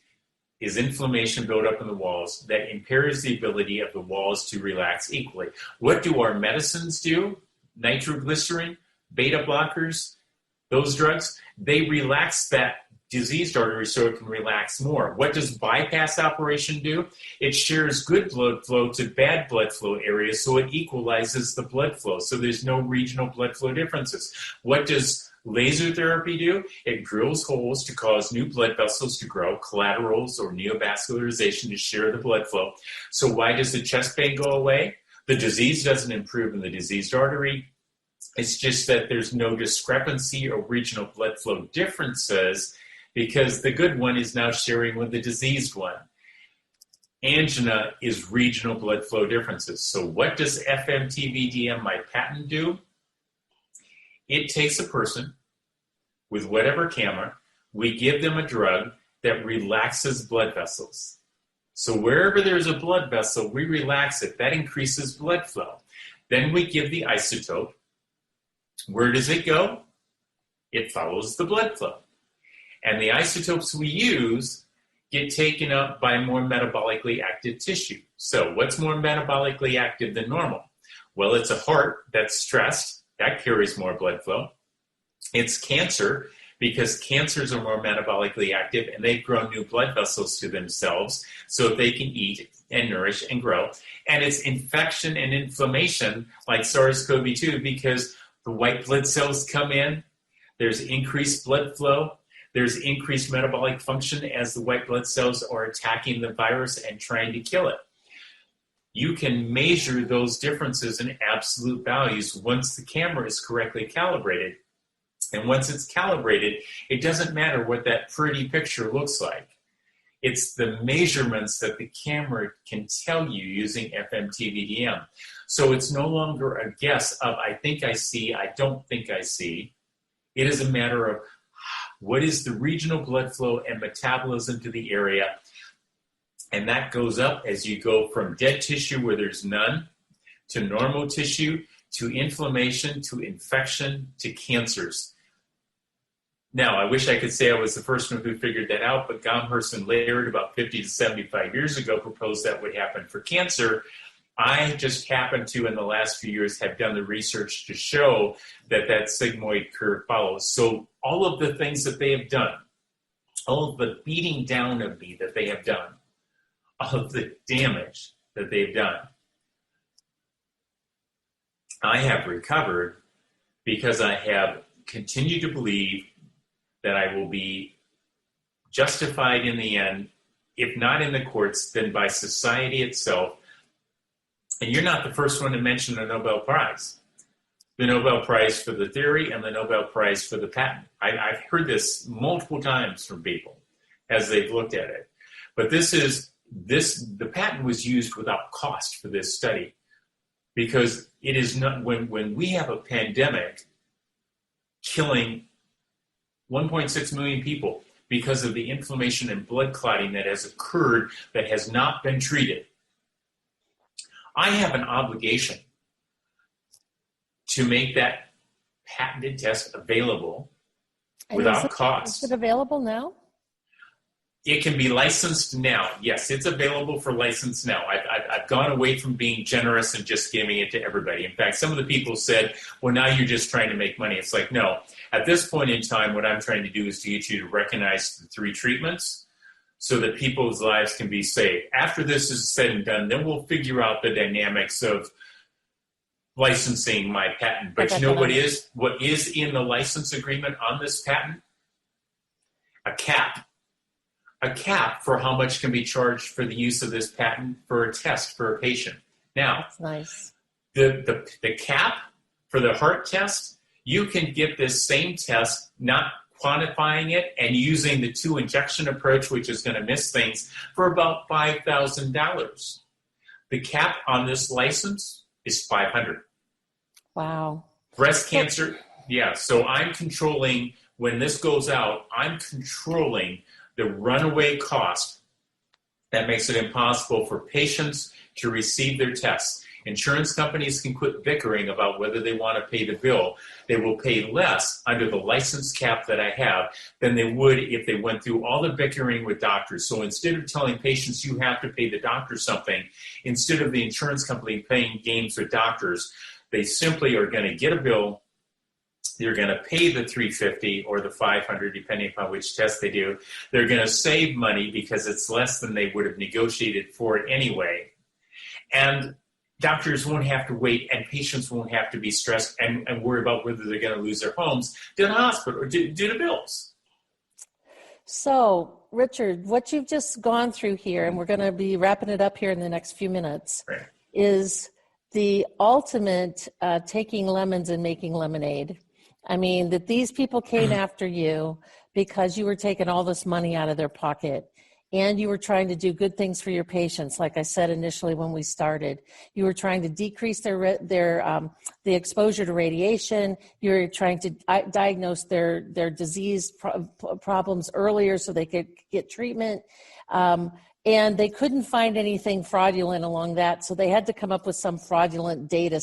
is inflammation built up in the walls that impairs the ability of the walls to relax equally. What do our medicines do? Nitroglycerin, beta blockers, those drugs, they relax that diseased artery so it can relax more. What does bypass operation do? It shares good blood flow to bad blood flow areas so it equalizes the blood flow so there's no regional blood flow differences. What does laser therapy do? It drills holes to cause new blood vessels to grow, collaterals or neovascularization to share the blood flow. So why does the chest pain go away? The disease doesn't improve in the diseased artery. It's just that there's no discrepancy or regional blood flow differences because the good one is now sharing with the diseased one. Angina is regional blood flow differences. So what does FMTVDM, my patent, do? It takes a person with whatever camera, we give them a drug that relaxes blood vessels. So wherever there's a blood vessel, we relax it. That increases blood flow. Then we give the isotope. Where does it go? It follows the blood flow. And the isotopes we use get taken up by more metabolically active tissue. So what's more metabolically active than normal? Well, it's a heart that's stressed. That carries more blood flow. It's cancer, because cancers are more metabolically active and they've grown new blood vessels to themselves so they can eat and nourish and grow. And it's infection and inflammation like SARS-CoV-2, because the white blood cells come in, there's increased blood flow, there's increased metabolic function as the white blood cells are attacking the virus and trying to kill it. You can measure those differences in absolute values once the camera is correctly calibrated. And once it's calibrated, it doesn't matter what that pretty picture looks like. It's the measurements that the camera can tell you using FMTVDM. So it's no longer a guess of I think I see, I don't think I see. It is a matter of what is the regional blood flow and metabolism to the area. And that goes up as you go from dead tissue where there's none, to normal tissue, to inflammation, to infection, to cancers. Now, I wish I could say I was the first one who figured that out, but Gomhurst and Laird about 50 to 75 years ago proposed that would happen for cancer. I just happen to, in the last few years, have done the research to show that that sigmoid curve follows. So all of the things that they have done, all of the beating down of me that they have done, all of the damage that they've done, I have recovered because I have continued to believe that I will be justified in the end, if not in the courts, then by society itself. And you're not the first one to mention the Nobel Prize. The Nobel Prize for the theory and the Nobel Prize for the patent. I've heard this multiple times from people as they've looked at it. But the patent was used without cost for this study, because it is not, when we have a pandemic killing 1.6 million people because of the inflammation and blood clotting that has occurred that has not been treated, I have an obligation to make that patented test available without cost. Is it available now? It can be licensed now. Yes, it's available for license now. I've gone away from being generous and just giving it to everybody. In fact, some of the people said, well, now you're just trying to make money. It's like, no. At this point in time, what I'm trying to do is to get you to recognize the 3 treatments so that people's lives can be saved. After this is said and done, then we'll figure out the dynamics of licensing my patent. But you know what is in the license agreement on this patent? A cap. A cap for how much can be charged for the use of this patent for a test for a patient. Now, that's nice. The cap for the heart test, you can get this same test, not quantifying it and using the 2 injection approach, which is going to miss things, for about $5,000. The cap on this license is $500. Wow. Breast cancer, yeah. So I'm controlling, when this goes out, I'm controlling the runaway cost that makes it impossible for patients to receive their tests. Insurance companies can quit bickering about whether they want to pay the bill. They will pay less under the license cap that I have than they would if they went through all the bickering with doctors. So instead of telling patients you have to pay the doctor something, instead of the insurance company playing games with doctors, they simply are going to get a bill. They're going to pay the $350 or the $500, depending upon which test they do. They're going to save money because it's less than they would have negotiated for it anyway. And doctors won't have to wait, and patients won't have to be stressed and worry about whether they're going to lose their homes to the hospital or due to bills. So, Richard, what you've just gone through here, and we're going to be wrapping it up here in the next few minutes, right, is the ultimate taking lemons and making lemonade. I mean, that these people came after you because you were taking all this money out of their pocket, and you were trying to do good things for your patients. Like I said initially when we started, you were trying to decrease the the exposure to radiation. You're trying to diagnose their disease problems earlier so they could get treatment. And they couldn't find anything fraudulent along that, so they had to come up with some fraudulent data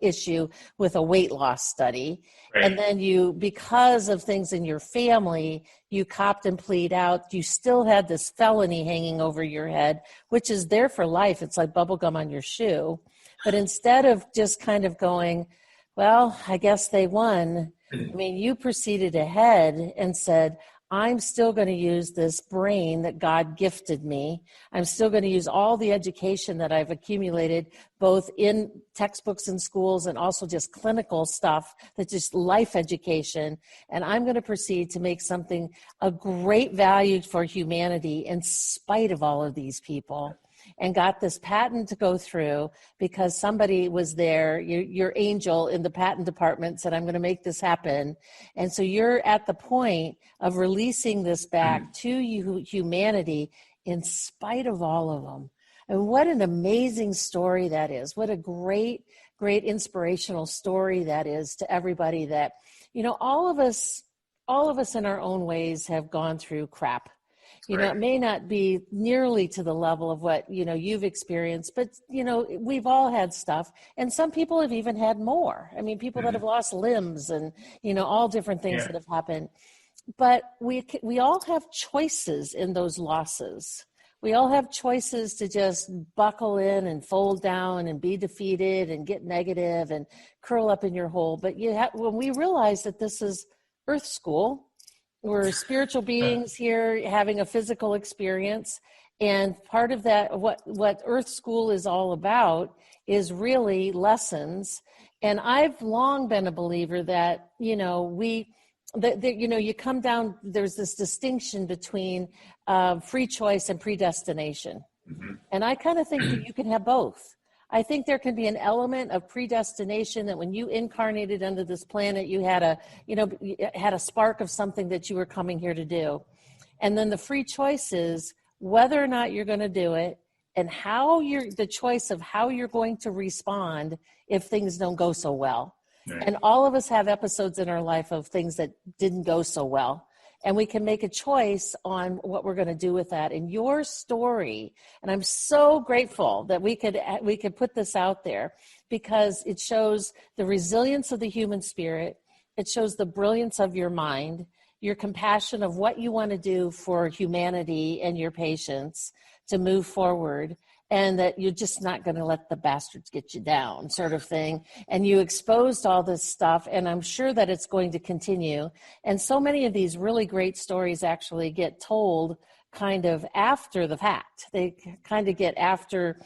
issue with a weight loss study. Right. And then you, because of things in your family, you copped and plead out. You still had this felony hanging over your head, which is there for life. It's like bubble gum on your shoe. But instead of just kind of going, well, I guess they won, I mean, you proceeded ahead and said, I'm still going to use this brain that God gifted me. I'm still going to use all the education that I've accumulated, both in textbooks and schools and also just clinical stuff, that's just life education. And I'm going to proceed to make something of great value for humanity in spite of all of these people. And got this patent to go through because somebody was there, your angel in the patent department said, I'm going to make this happen. And so you're at the point of releasing this back to humanity in spite of all of them. And what an amazing story that is. What a great, great inspirational story that is to everybody that, you know, all of us in our own ways have gone through crap. You know, it may not be nearly to the level of what, you know, you've experienced, but, you know, we've all had stuff. And some people have even had more. I mean, people that have lost limbs and, you know, all different things that have happened. But we all have choices in those losses. We all have choices to just buckle in and fold down and be defeated and get negative and curl up in your hole. But when we realize that this is Earth School, we're spiritual beings here having a physical experience. And part of that, what Earth School is all about is really lessons. And I've long been a believer that, you know, you come down, there's this distinction between free choice and predestination. Mm-hmm. And I kind of think that you can have both. I think there can be an element of predestination that when you incarnated under this planet, you had a spark of something that you were coming here to do. And then the free choice is whether or not you're going to do it and the choice of how you're going to respond if things don't go so well. Right. And all of us have episodes in our life of things that didn't go so well. And we can make a choice on what we're going to do with that. And your story, and I'm so grateful that we could put this out there because it shows the resilience of the human spirit. It shows the brilliance of your mind, your compassion of what you want to do for humanity and your patients to move forward. And that you're just not going to let the bastards get you down, sort of thing. And you exposed all this stuff, and I'm sure that it's going to continue. And so many of these really great stories actually get told kind of after the fact. They kind of get after.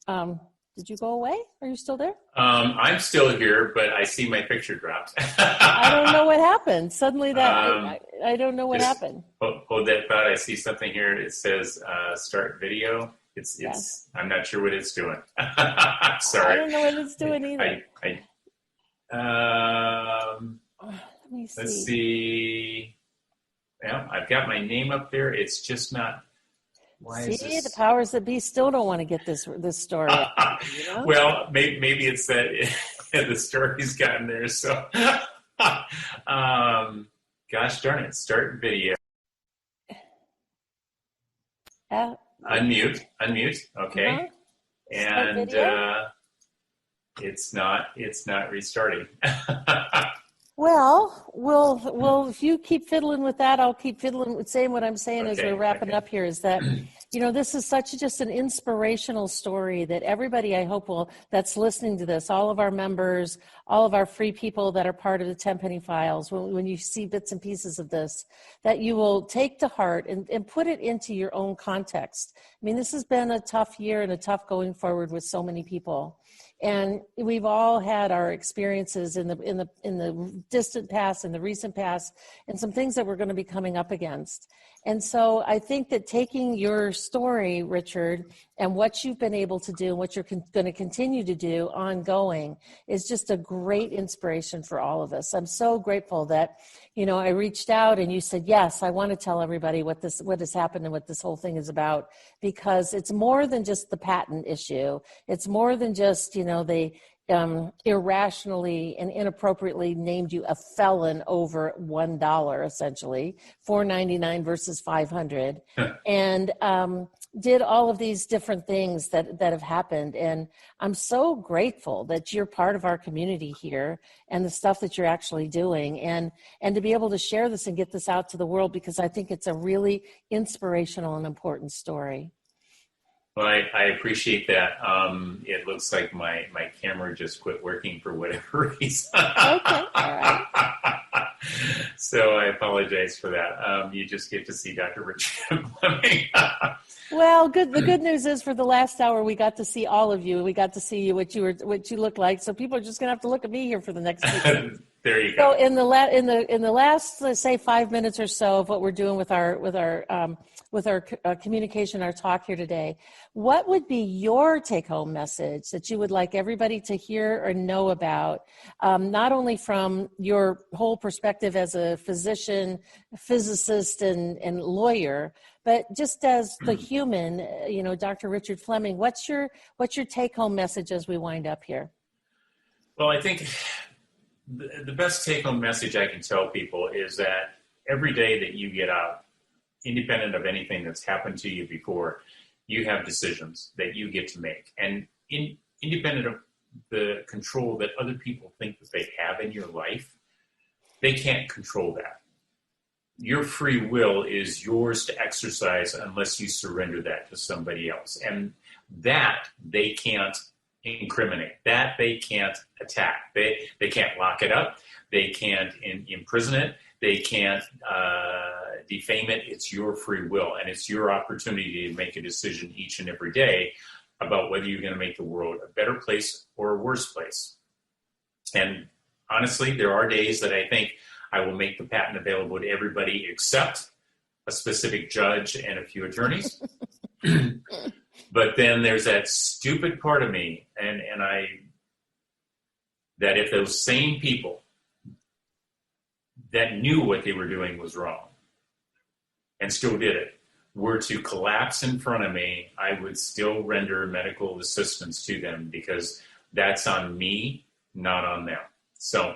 Did you go away? Are you still there? I'm still here, but I see my picture dropped. I don't know what happened. Suddenly I don't know what happened. Hold that thought. I see something here. It says start video. It's I'm not sure what it's doing. Sorry. I don't know what it's doing either. Let me see. Let's see. Well, I've got my name up there. It's just not. Why is this? The powers that be still don't want to get this story. You know? Well, maybe it's that the story's gotten there. So, gosh darn it! Start video. Unmute. Okay. Uh-huh. And it's not restarting. Well, if you keep fiddling with that, I'll keep fiddling with saying what I'm saying as we're wrapping up here is that, you know, this is just an inspirational story that everybody, I hope, that's listening to this, all of our members, all of our free people that are part of the Tenpenny Files, when you see bits and pieces of this, that you will take to heart and put it into your own context. I mean, this has been a tough year and a tough going forward with so many people. And we've all had our experiences in the distant past, in the recent past, and some things that we're going to be coming up against. And so I think that taking your story, Richard, and what you've been able to do and what you're going to continue to do ongoing is just a great inspiration for all of us. I'm so grateful that, you know, I reached out and you said, yes, I want to tell everybody what has happened and what this whole thing is about, because it's more than just the patent issue. It's more than just, you know, irrationally and inappropriately named you a felon over $1, essentially, $4.99 versus $500, and did all of these different things that have happened. And I'm so grateful that you're part of our community here and the stuff that you're actually doing, and to be able to share this and get this out to the world, because I think it's a really inspirational and important story. Well, I appreciate that. It looks like my camera just quit working for whatever reason. Okay, all right. So I apologize for that. You just get to see Dr. Richard Fleming. Well, good. The good news is, for the last hour, we got to see all of you. We got to see you, what you look like. So people are just gonna have to look at me here for the next week. There you go. So in the last, let's say, 5 minutes or so of what we're doing with our communication, our talk here today, what would be your take-home message that you would like everybody to hear or know about, not only from your whole perspective as a physician, physicist, and lawyer, but just as the human, Dr. Richard Fleming? What's your take-home message as we wind up here? Well, I think the best take-home message I can tell people is that every day that you get out, independent of anything that's happened to you before, you have decisions that you get to make. And independent of the control that other people think that they have in your life, they can't control that. Your free will is yours to exercise unless you surrender that to somebody else. And that they can't incriminate, that they can't attack. They can't lock it up. They can't imprison it. They can't defame it. It's your free will, and it's your opportunity to make a decision each and every day about whether you're going to make the world a better place or a worse place. And honestly, there are days that I think I will make the patent available to everybody except a specific judge and a few attorneys. But then there's that stupid part of me, that if those same people that knew what they were doing was wrong and still did it were to collapse in front of me, I would still render medical assistance to them, because that's on me, not on them. So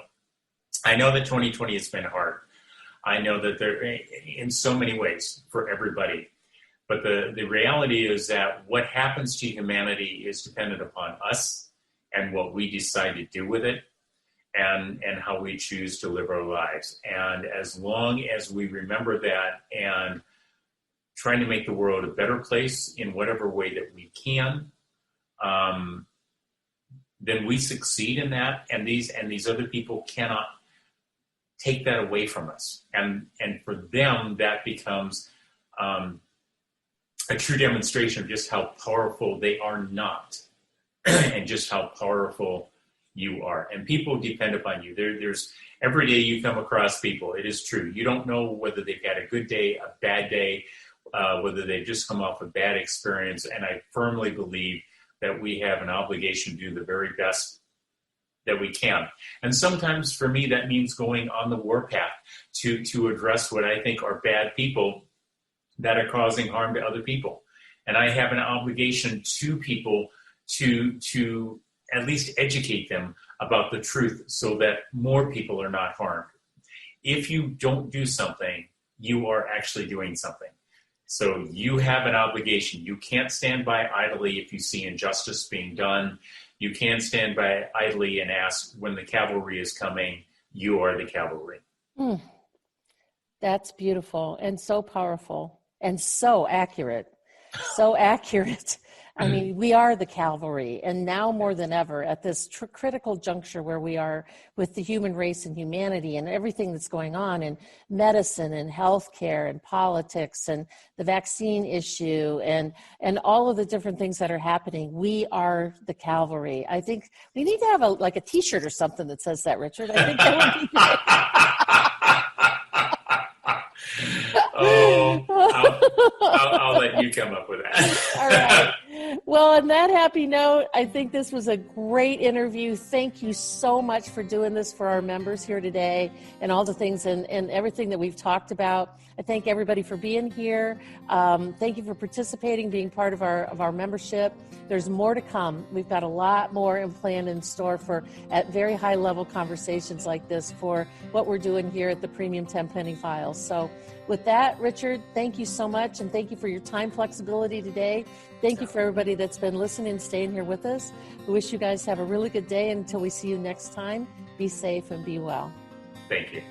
I know that 2020 has been hard. I know that there, in so many ways, for everybody. But the reality is that what happens to humanity is dependent upon us and what we decide to do with it, and how we choose to live our lives. And as long as we remember that and trying to make the world a better place in whatever way that we can, then we succeed in that. And these other people cannot take that away from us. And for them, that becomes a true demonstration of just how powerful they are not, and just how powerful you are. And people depend upon you. There's every day you come across people. It is true. You don't know whether they've had a good day, a bad day, whether they've just come off a bad experience. And I firmly believe that we have an obligation to do the very best that we can. And sometimes for me, that means going on the warpath to address what I think are bad people that are causing harm to other people. And I have an obligation to people to at least educate them about the truth so that more people are not harmed. If you don't do something, you are actually doing something. So you have an obligation. You can't stand by idly if you see injustice being done. You can't stand by idly and ask when the cavalry is coming. You are the cavalry. That's beautiful and so powerful and so accurate. So accurate. I mean, we are the cavalry, and now more than ever at this critical juncture where we are with the human race and humanity and everything that's going on in medicine and healthcare and politics and the vaccine issue and all of the different things that are happening, we are the cavalry. I think we need to have a T-shirt or something that says that, Richard. I think that would be Oh, I'll let you come up with that. All right. Well, on that happy note, I think this was a great interview. Thank you so much for doing this for our members here today and all the things and everything that we've talked about. I thank everybody for being here. Thank you for participating, being part of our membership. There's more to come. We've got a lot more planned in store for at very high level conversations like this for what we're doing here at the Premium Tenpenny Files. So with that, Richard, thank you so much, and thank you for your time flexibility today. Thank you for everybody that's been listening and staying here with us. We wish you guys have a really good day. Until we see you next time, be safe and be well. Thank you.